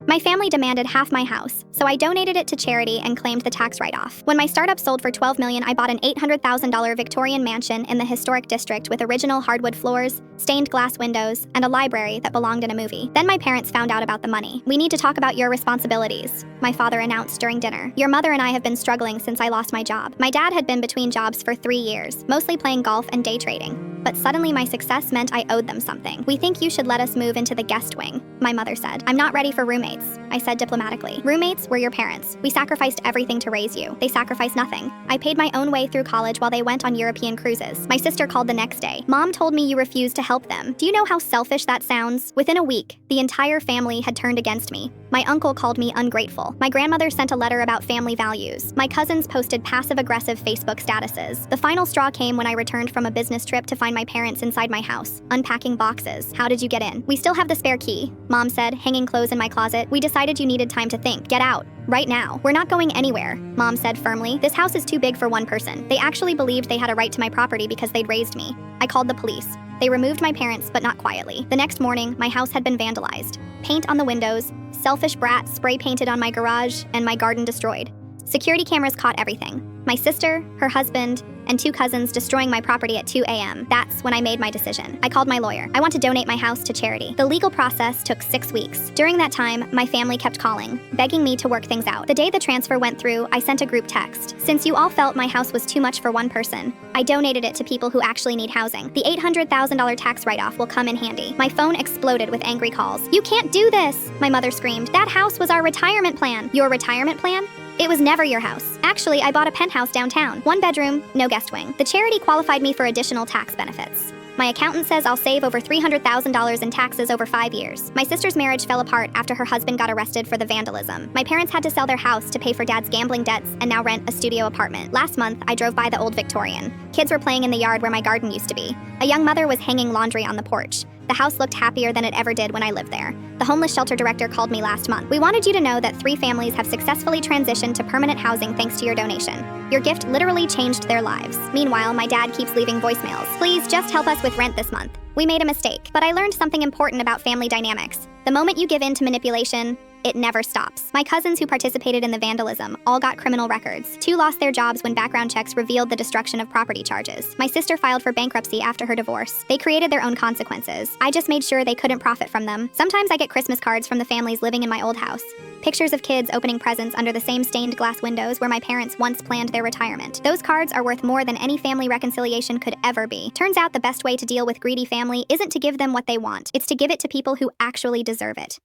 My family demanded half my house, so I donated it to charity and claimed the tax write-off. When my startup sold for $12 million, I bought an $800,000 Victorian mansion in the historic district with original hardwood floors, stained glass windows, and a library that belonged in a movie. Then my parents found out about the money. "We need to talk about your responsibilities," my father announced during dinner. "Your mother and I have been struggling since I lost my job." My dad had been between jobs for 3 years, mostly playing golf and day trading. But suddenly my success meant I owed them something. "We think you should let us move into the guest wing," my mother said. "I'm not ready for roommates," I said diplomatically. "Roommates were your parents. We sacrificed everything to raise you. They sacrificed nothing. I paid my own way through college while they went on European cruises." My sister called the next day. "Mom told me you refused to help them. Do you know how selfish that sounds?" Within a week, the entire family had turned against me. My uncle called me ungrateful. My grandmother sent a letter about family values. My cousins posted passive-aggressive Facebook statuses. The final straw came when I returned from a business trip to find my parents inside my house, unpacking boxes. "How did you get in?" "We still have the spare key," Mom said, hanging clothes in my closet. "We decided you needed time to think. Get out. Right now. We're not going anywhere," Mom said firmly. "This house is too big for one person." They actually believed they had a right to my property because they'd raised me. I called the police. They removed my parents, but not quietly. The next morning, my house had been vandalized. Paint on the windows, selfish brats spray painted on my garage, and my garden destroyed. Security cameras caught everything. My sister, her husband, and 2 cousins destroying my property at 2 a.m. That's when I made my decision. I called my lawyer. "I want to donate my house to charity." The legal process took 6 weeks. During that time, my family kept calling, begging me to work things out. The day the transfer went through, I sent a group text. "Since you all felt my house was too much for one person, I donated it to people who actually need housing. The $800,000 tax write-off will come in handy." My phone exploded with angry calls. "You can't do this!" my mother screamed. "That house was our retirement plan." "Your retirement plan? It was never your house. Actually, I bought a penthouse downtown. 1 bedroom, no guest wing. The charity qualified me for additional tax benefits. My accountant says I'll save over $300,000 in taxes over 5 years. My sister's marriage fell apart after her husband got arrested for the vandalism. My parents had to sell their house to pay for Dad's gambling debts and now rent a studio apartment. Last month, I drove by the old Victorian. Kids were playing in the yard where my garden used to be. A young mother was hanging laundry on the porch. The house looked happier than it ever did when I lived there. The homeless shelter director called me last month. "We wanted you to know that 3 families have successfully transitioned to permanent housing thanks to your donation. Your gift literally changed their lives." Meanwhile, my dad keeps leaving voicemails. "Please just help us with rent this month. We made a mistake." But I learned something important about family dynamics. The moment you give in to manipulation, it never stops. My cousins who participated in the vandalism all got criminal records. 2 lost their jobs when background checks revealed the destruction of property charges. My sister filed for bankruptcy after her divorce. They created their own consequences. I just made sure they couldn't profit from them. Sometimes I get Christmas cards from the families living in my old house. Pictures of kids opening presents under the same stained glass windows where my parents once planned their retirement. Those cards are worth more than any family reconciliation could ever be. Turns out the best way to deal with greedy family isn't to give them what they want. It's to give it to people who actually deserve it.